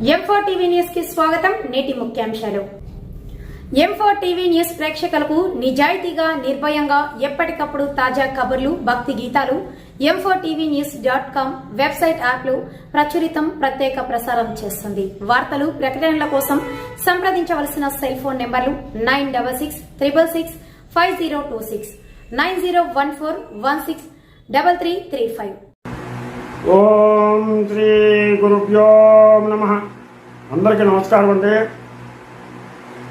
M4 TV news కి స్వాగతం. నేటి ముఖ్యాంశాలు. M4 టీవీ న్యూస్ ప్రేక్షకులకు నిజాయితీగా, నిర్భయంగా ఎప్పటికప్పుడు తాజా కబుర్లు, భక్తి గీతాలు m4tvnews.com వెబ్సైట్ యాప్లు ప్రచురితం, ప్రత్యేక ప్రసారం చేస్తుంది. వార్తలు, ప్రకటనల కోసం సంప్రదించవలసిన సెల్ ఫోన్ నెంబర్లు 9666665026 9014163335. ఓం శ్రీ గురుభ్యో నమః. అందరికీ నమస్కారం అండి.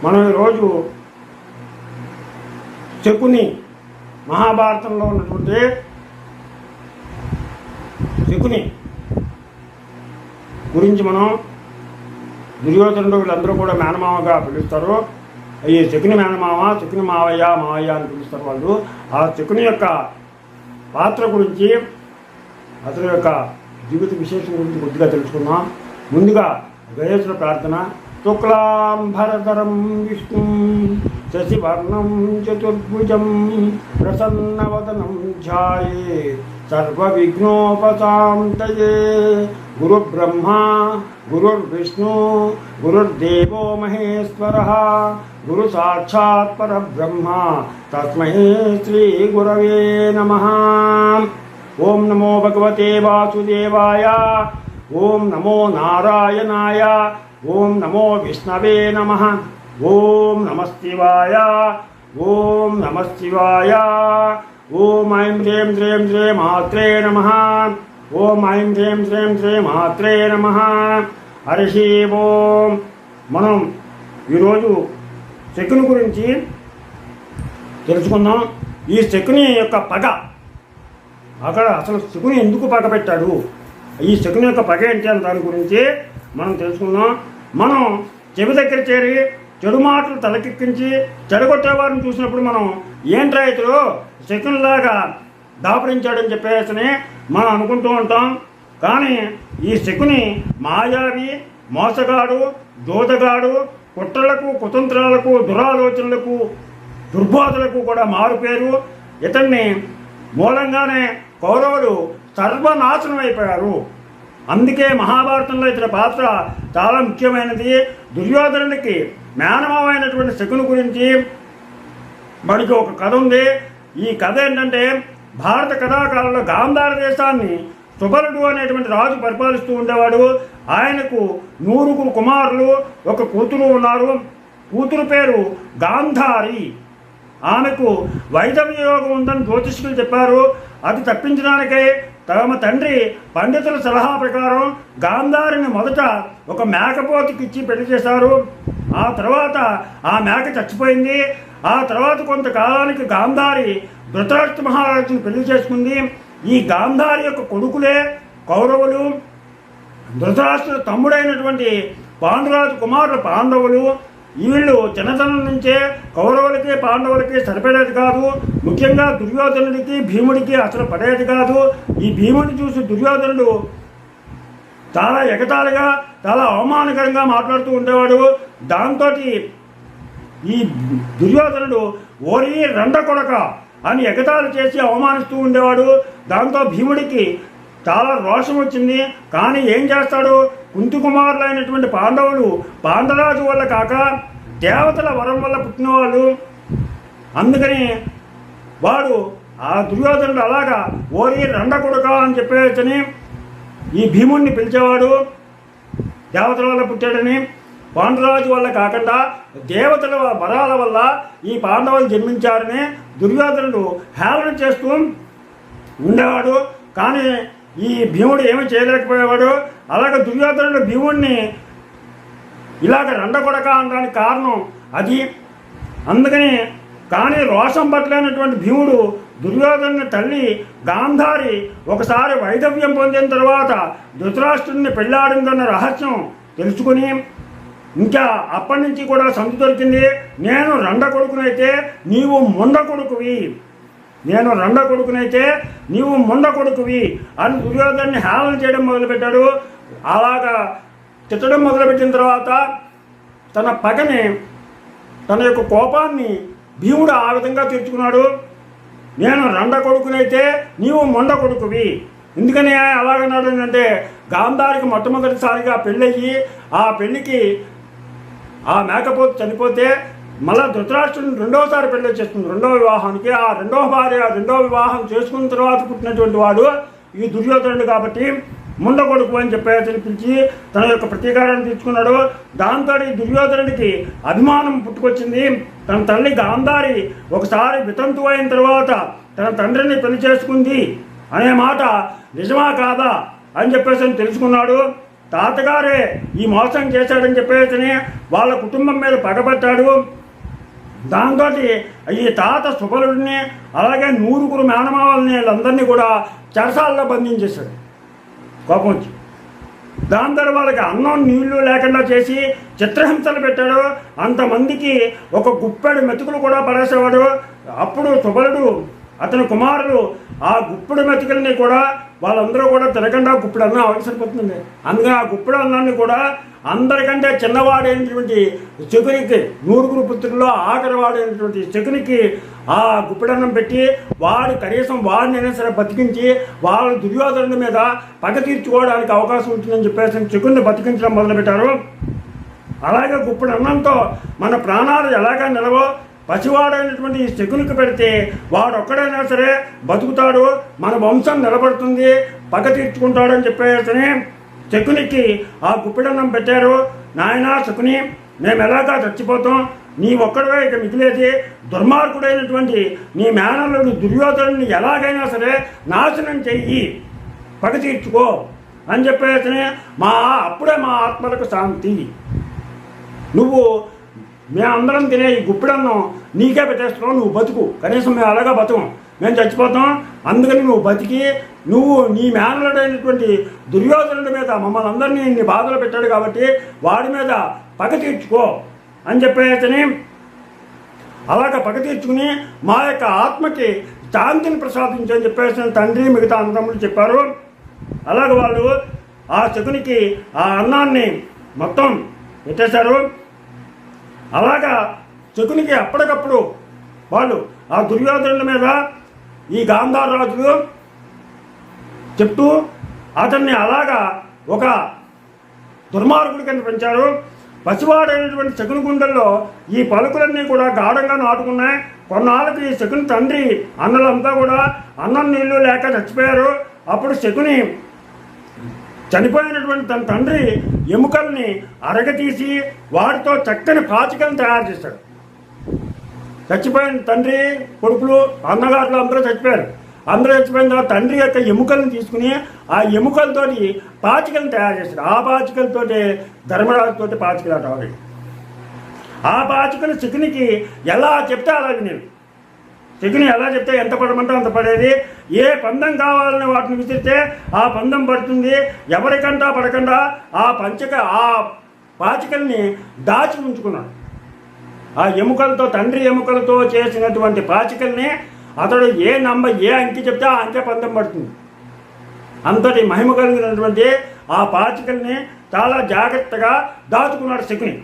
మనం ఈరోజు శకుని మహాభారతంలో ఉన్నటువంటి శకుని గురించి మనం దుర్యోధనుడు వీళ్ళందరూ కూడా మేనమామగా పిలుస్తారు. ఈ శకుని మేనమామ, శకుని మావయ్య, మావయ్య అని పిలుస్తారు వాళ్ళు. ఆ శకుని యొక్క పాత్ర గురించి, అతని యొక్క జీవిత విశేషం గురించి కొద్దిగా తెలుసుకుందాం. ముందుగా గణేశుల ప్రార్థన. శుక్లాంబరధరం విష్ణు శశివర్ణం చతుర్భుజం ప్రసన్నవదనం ధ్యాయే సర్వవిఘ్నోపశాంతయే. గురుబ్రహ్మా గురుర్విష్ణు గురుర్దేవో మహేశ్వరః గురు సాక్షాత్ పరబ్రహ్మ తస్మై శ్రీ గురవే నమః. ఓం నమో భగవతే వాసుదేవాయ. ఓం నమో నారాయణాయ. ఓం నమో విష్ణవే నమః. ఓం నమఃశివాయ. ఓం నమఃశివాయ. ఓం ఐం హ్రీం శ్రీం శ్రీ మాత్రే నమః. ఓం ఐం హ్రీం శ్రీం శ్రీ మాత్రే నమః. హరి ఓం. మనం ఈరోజు శకుని గురించి తెలుసుకుందాం. ఈ శకుని యొక్క పగ, అక్కడ అసలు శకుని ఎందుకు పగ పెట్టాడు, ఈ శకుని యొక్క పగ ఏంటి అని దాని గురించి మనం తెలుసుకుందాం. మనం చెవి దగ్గర చేరి చెడు మాటలు తలకెక్కించి చెడగొట్టేవారిని చూసినప్పుడు మనం ఏంట్రా ఇతడు శకునిలాగా దాపరించాడని చెప్పేసి మనం అనుకుంటూ ఉంటాం. కానీ ఈ శకుని మాయావి, మోసగాడు, దోదగాడు, కుట్రలకు, కుతంత్రాలకు, దురాలోచనలకు, దుర్బోధలకు కూడా మారుపేరు. ఇతన్ని మూలంగానే కౌరవులు సర్వనాశనం అయిపోయారు. అందుకే మహాభారతంలో ఇతని పాత్ర చాలా ముఖ్యమైనది. దుర్యోధనుడికి మేనమావైనటువంటి శకుని గురించి మనకి ఒక కథ ఉంది. ఈ కథ ఏంటంటే, భారత కథాకాలంలో గాంధార దేశాన్ని సుబలుడు అనేటువంటి రాజు పరిపాలిస్తూ ఉండేవాడు. ఆయనకు 100 కుమారులు, ఒక కూతురు ఉన్నారు. కూతురు పేరు గాంధారి. ఆమెకు వైధవ్య యోగం ఉందని జ్యోతిష్కులు చెప్పారు. అది తప్పించడానికై తమ తండ్రి పండితుల సలహా ప్రకారం గాంధారిని మొదట ఒక మేకపోతుకిచ్చి పెళ్లి చేశారు. ఆ తర్వాత ఆ మేక చచ్చిపోయింది. ఆ తర్వాత కొంతకాలానికి గాంధారి ధృతరాష్ట్ర మహారాజును పెళ్లి చేసుకుంది. ఈ గాంధారి యొక్క కొడుకులే కౌరవులు. ధృతరాష్ట్రుడు తమ్ముడైనటువంటి పాండురాజు కుమారులు పాండవులు. వీళ్ళు చిన్నతనం నుంచే కౌరవులకి, పాండవులకి సరిపడేది కాదు. ముఖ్యంగా దుర్యోధనుడికి, భీముడికి అసలు పడేది కాదు. ఈ భీముడిని చూసి దుర్యోధనుడు చాలా ఎగతాళిగా, చాలా అవమానకరంగా మాట్లాడుతూ ఉండేవాడు. దాంతో ఈ దుర్యోధనుడు ఓరి రండ కొడక అని ఎగతాళి చేసి అవమానిస్తూ ఉండేవాడు. దాంతో భీముడికి చాలా రోషం వచ్చింది. కానీ ఏం చేస్తాడు, కుంతి కుమారులైనటువంటి పాండవులు పాండరాజు వల్ల కాక దేవతల వరం వల్ల పుట్టినవాళ్ళు. అందుకని వాడు ఆ దుర్యోధనుడు అలాగా ఓరి రండ కొడుక అని చెప్పేసని ఈ భీముడిని పిలిచేవాడు. దేవతల వల్ల పుట్టాడని, పాండురాజు వల్ల కాకుండా దేవతల వరాల వల్ల ఈ పాండవులు జన్మించారని దుర్యోధనుడు హేళన చేస్తూ ఉండేవాడు. కానీ ఈ భీముడు ఏమీ చేయలేకపోయేవాడు. అలాగే దుర్యోధనుడు భీముడిని ఇలాగ రండకొడక అనడానికి కారణం అది. అందుకని కానీ రోషం పట్టలేనటువంటి భీముడు దుర్యోధనుని తల్లి గాంధారి ఒకసారి వైధవ్యం పొందిన తర్వాత ధృతరాష్ట్రుడిని పెళ్లాడిందన్న రహస్యం తెలుసుకుని ఇంకా అప్పటి నుంచి కూడా సంతు దొరికింది. నేను రండ కొడుకునైతే నీవు మొండ కొడుకువి, నేను రండ కొడుకునైతే నీవు మొండ కొడుకువి అని దుర్యోధన్ని హేళన చేయడం మొదలుపెట్టాడు. అలాగా తిట్టడం మొదలుపెట్టిన తర్వాత తన పగని, తన యొక్క కోపాన్ని భీముడు ఆ విధంగా తీర్చుకున్నాడు. నేను రండ కొడుకునైతే నీవు మొండ కొడుకువి, ఎందుకని అలాగన్నాడు అంటే గాంధారికి మొట్టమొదటిసారిగా పెళ్ళయ్యి ఆ పెళ్లికి ఆ మేకపోతు చనిపోతే మళ్ళా ధృతరాష్ట్రుని రెండోసారి పెళ్లి చేస్తుంది రెండవ వివాహానికి. ఆ రెండవ భార్య రెండవ వివాహం చేసుకున్న తర్వాత పుట్టినటువంటి వాడు ఈ దుర్యోధనుడు కాబట్టి ముండ కొడుకు అని చెప్పేసి పిలిచి తన యొక్క ప్రతీకారాన్ని తీర్చుకున్నాడు. దాంతో ఈ దుర్యోధనుడికి అభిమానం పుట్టుకొచ్చింది. తన తల్లి గాంధారి ఒకసారి వితంతు అయిన తర్వాత తన తండ్రిని పెళ్లి చేసుకుంది అనే మాట నిజమా కాదా అని చెప్పేసి తెలుసుకున్నాడు. తాతగారే ఈ మోసం చేశాడని చెప్పేసి వాళ్ళ కుటుంబం మీద పగబట్టాడు. దాంతో ఈ తాత సుబలుడిని అలాగే 100 మేనమావల్ని వీళ్ళందరినీ కూడా చెరసాల్లో బంధించేశాడు కోపం వచ్చి. దాంతో వాళ్ళకి అన్నం నీళ్లు లేకుండా చేసి చిత్రహింసలు పెట్టాడు. అంతమందికి ఒక గుప్పెడు మెతుకులు కూడా పడేసేవాడు. అప్పుడు సుబలుడు అతని కుమారులు ఆ గుప్పెడు మెతుకుల్ని కూడా వాళ్ళందరూ కూడా తినకుండా గుప్పెడు అన్నం అవసరపడుతుంది. అందుకని ఆ గుప్పెడు అన్నాన్ని కూడా అందరికంటే చిన్నవాడైనటువంటి శకునికి 100 పుత్రుల్లో ఆఖరి వాడైనటువంటి శకునికి ఆ గుప్పెడన్నం పెట్టి వాడు కనీసం వాడినైనా సరే బతికించి వాళ్ళ దుర్యోధనుడి మీద పగ తీర్చుకోవడానికి అవకాశం ఉంటుందని చెప్పేసి శకుని బతికించడం మొదలుపెట్టారు. అలాగే గుప్పెడు అన్నంతో మన ప్రాణాలు ఎలాగా నిలవో పసివాడైనటువంటి ఈ శకునికి పెడితే వాడొక్కడైనా సరే బతుకుతాడు, మన వంశం నిలబడుతుంది, పగ తీర్చుకుంటాడని చెప్పేసి శకునికి ఆ గుప్పెడన్నం పెట్టారు. నాయనా శకుని, మేము ఎలాగా చచ్చిపోతాం, నీ ఒక్కడవే ఇక మిగిలేది, దుర్మార్గుడైనటువంటి నీ మేనల్లుడు దుర్యోధనుని ఎలాగైనా సరే నాశనం చెయ్యి, పగ తీర్చుకో అని చెప్పేసి అప్పుడే మా ఆత్మలకు శాంతి. నువ్వు మేమందరం తినే ఈ గుప్పెడన్నం నీకే పెట్టేస్తున్నావు, నువ్వు బతుకు, కనీసం మేము అలాగా బతుకం, మేము చచ్చిపోతాం. అందుకని నువ్వు బతికి నువ్వు నీ మేనలుడైనటువంటి దుర్యోధనుడి మీద మమ్మల్ని అందరినీ నీ బాధలు పెట్టాడు కాబట్టి వాడి మీద పగ తీర్చుకో అని చెప్పేసి అలాగ పగ తీర్చుకుని మా యొక్క ఆత్మకి శాంతిని ప్రసాదించని చెప్పేసి తండ్రి మిగతా అన్నదమ్ములు చెప్పారు. అలాగ వాళ్ళు ఆ శకునికి ఆ అన్నాన్ని మొత్తం పెట్టేశారు. అలాగా శకునికి అప్పటికప్పుడు వాళ్ళు ఆ దుర్యోధనుడి మీద ఈ గాంధార రాజులు చెప్తూ అతన్ని అలాగా ఒక దుర్మార్గుడి కింద పెంచారు. పసివాడైనటువంటి శకుని గుండెల్లో ఈ పలుకులన్నీ కూడా గాఢంగా నాటుకున్నాయి. కొన్నాళ్ళకి ఈ శకుని తండ్రి అన్నలంతా కూడా అన్నం నీళ్లు లేక చచ్చిపోయారు. అప్పుడు శకుని చనిపోయినటువంటి తన తండ్రి ఎముకల్ని అరగతీసి వాటితో చక్కని పాచికలను తయారు చేశాడు. చచ్చిపోయిన తండ్రి కొడుకులు అన్నగారులు అందరూ చచ్చిపోయారు. అందరూ చచ్చిపోయిన తర్వాత తండ్రి యొక్క ఎముకలను తీసుకుని ఆ ఎముకలతోటి పాచికలను తయారు చేశాడు. ఆ పాచికలతోటి ధర్మరాజుతోటి పాచికలు ఆడవాలి. ఆ పాచికలు శకునికి ఎలా చెప్తే అలా వినేవి. శకుని ఎలా చెప్తే ఎంత పడమంటే అంత పడేది. ఏ పందెం కావాలని వాటిని విసిరితే ఆ పందెం పడుతుంది. ఎవరికంటా పడకుండా ఆ పాచికల్ని దాచి ఉంచుకున్నాడు. ఆ ఎముకలతో తండ్రి ఎముకలతో చేసినటువంటి పాచికల్ని అతడు ఏ అంకి చెప్తే ఆ అంకె పందెం పడుతుంది. అంతటి మహిమ కలిగినటువంటి ఆ పాచికల్ని చాలా జాగ్రత్తగా దాచుకున్నాడు శకుని.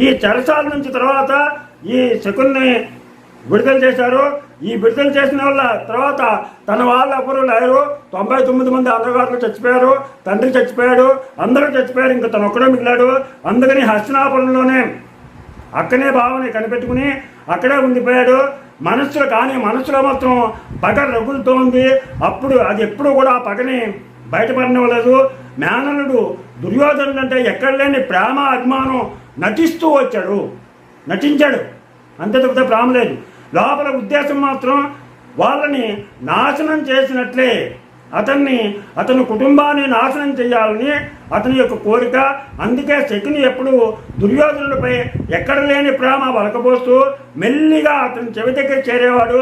ఈ చెరసాల నుంచి తర్వాత ఈ శకుని విడుదల చేశారు. ఈ విడుదల చేసిన వాళ్ళ తర్వాత తన వాళ్ళు ఎవరు లేరు. 99 మంది అన్నగారులు చచ్చిపోయారు, తండ్రి చచ్చిపోయాడు, అందరూ చచ్చిపోయారు, ఇంకా తను ఒక్కడే మిగిలాడు. అందుకని హస్తినాపురంలోనే అక్కడే భావని కనిపెట్టుకుని అక్కడే ఉండిపోయాడు. మనస్సులో మాత్రం పగ రగులుతూ ఉంది. అప్పుడు అది ఎప్పుడు కూడా ఆ పగని బయటపడనివ్వలేదు. మేనలుడు దుర్యోధనుడు అంటే ఎక్కడ లేని ప్రేమ అభిమానం నటించాడు అంతే తప్పితే ప్రేమ లేదు. లోపల ఉద్దేశం మాత్రం వాళ్ళని నాశనం చేసినట్లే, అతని కుటుంబాన్ని నాశనం చేయాలని అతని యొక్క కోరిక. అందుకే శకుని ఎప్పుడు దుర్యోధనుడిపై ఎక్కడ లేని ప్రేమ వలకపోస్తూ మెల్లిగా అతని చెవి దగ్గర చేరేవాడు.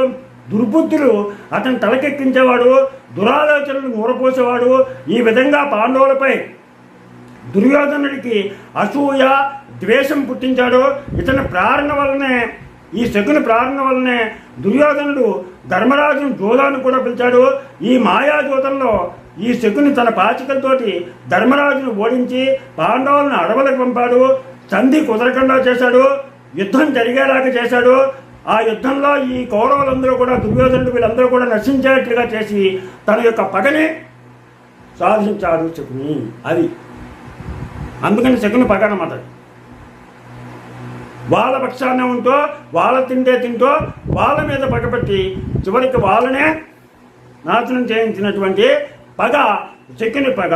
దుర్బుద్ధులు అతని తలకెక్కించేవాడు, దురాలోచనలు నూరపోసేవాడు. ఈ విధంగా పాండవులపై దుర్యోధనుడికి అసూయ ద్వేషం పుట్టించాడు. ఈ శకుని ప్రేరణ వల్లనే దుర్యోధనుడు ధర్మరాజును జోదాన్ని కూడా పిలిచాడు. ఈ మాయాజోతంలో ఈ శకుని తన పాచికలతోటి ధర్మరాజును ఓడించి పాండవులను అడవులకు పంపాడు. సంధి కుదరకుండా చేశాడు, యుద్ధం జరిగేలాగా చేశాడు. ఆ యుద్ధంలో ఈ కౌరవులందరూ కూడా దుర్యోధనుడు వీళ్ళందరూ కూడా నశించేట్లుగా చేసి తన యొక్క పగని సాధించాడు శకుని. అది అందుకని శకుని పగ అన్నమాట. వాళ్ళ పక్షాన్నే ఉంటూ వాళ్ళ తింటూ వాళ్ళ మీద పగపెట్టి చివరికి వాళ్ళనే నాశనం చేయించినటువంటి పగ శకుని పగ.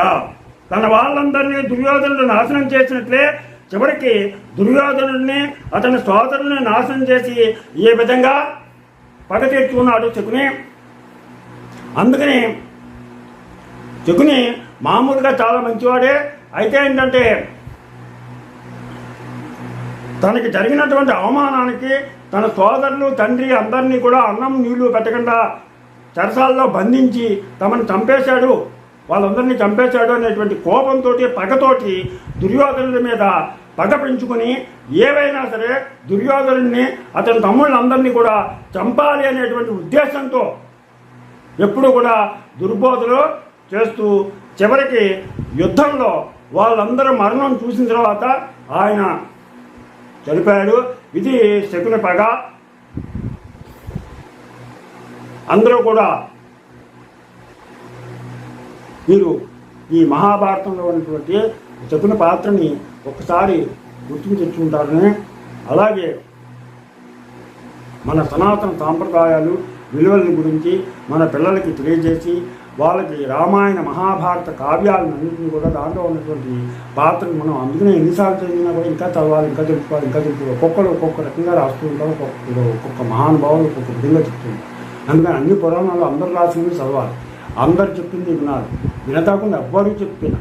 తన వాళ్ళందరినీ దుర్యోధనుడు నాశనం చేసినట్లే చివరికి దుర్యోధనుడిని అతని సోదరుల్ని నాశనం చేసి ఏ విధంగా పగ తీర్చుకున్నాడు శకుని. అందుకని శకుని మామూలుగా చాలా మంచివాడే. అయితే ఏంటంటే తనకి జరిగినటువంటి అవమానానికి తన సోదరులు తండ్రి అందరినీ కూడా అన్నం నీళ్లు పెట్టకుండా చెరసాల్లో బంధించి తమను చంపేశాడు, వాళ్ళందరినీ చంపేశాడు అనేటువంటి కోపంతో పగతోటి దుర్యోధనుడి మీద పగ పెంచుకుని ఏవైనా సరే దుర్యోధనుడిని అతని తమ్ముళ్ళందరినీ కూడా చంపాలి అనేటువంటి ఉద్దేశంతో ఎప్పుడు కూడా దుర్బోధలు చేస్తూ చివరికి యుద్ధంలో వాళ్ళందరూ మరణం చూసిన తర్వాత ఆయన చనిపోయాడు. ఇది శకుని పగ. అందరూ కూడా మీరు ఈ మహాభారతంలో ఉన్నటువంటి శకుని పాత్రని ఒకసారి గుర్తుకు తెచ్చుకుంటారని, అలాగే మన సనాతన సాంప్రదాయాలు విలువల గురించి మన పిల్లలకి తెలియజేసి వాళ్ళకి రామాయణ మహాభారత కావ్యాలన్నింటినీ కూడా దాంట్లో ఉన్నటువంటి పాత్రలు మనం అందుకనే ఎన్నిసార్లు చదివినా కూడా ఇంకా చదవాలి, ఇంకా తెలుసుకోవాలి. ఒక్కొక్కరు ఒక్కొక్క రకంగా రాస్తూ ఉంటారు, ఒక్కొక్క మహానుభావులు ఒక్కొక్క విధంగా చెప్తుంది. అందుకని అన్ని పురాణాలు అందరు రాసినవి చదవాలి, అందరు చెప్పింది వినాలి. వినతాకుండా ఎవ్వరూ చెప్పినా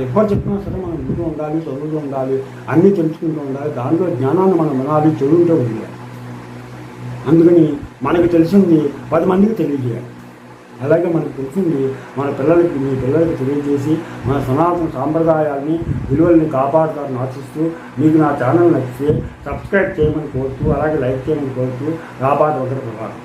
ఎవ్వరు చెప్పినా సరే మనం వింటూ ఉండాలి, చదువుతూ ఉండాలి, అన్నీ తెలుసుకుంటూ ఉండాలి. దాంట్లో జ్ఞానాన్ని మనం వినాలి, చదువుతూ ఉండాలి. అందుకని మనకి తెలిసింది 10 మందికి తెలియజేయాలి. అలాగే మనకు తెలిసింది మన పిల్లలకి మీ పిల్లలకి తెలియజేసి మన సనాతన సాంప్రదాయాల్ని విలువల్ని కాపాడుతారని ఆశిస్తూ మీకు నా ఛానల్ నచ్చితే సబ్స్క్రైబ్ చేయమని కోరుతూ అలాగే లైక్ చేయమని కోరుతూ రాపాట ఒకటి ప్రభావం.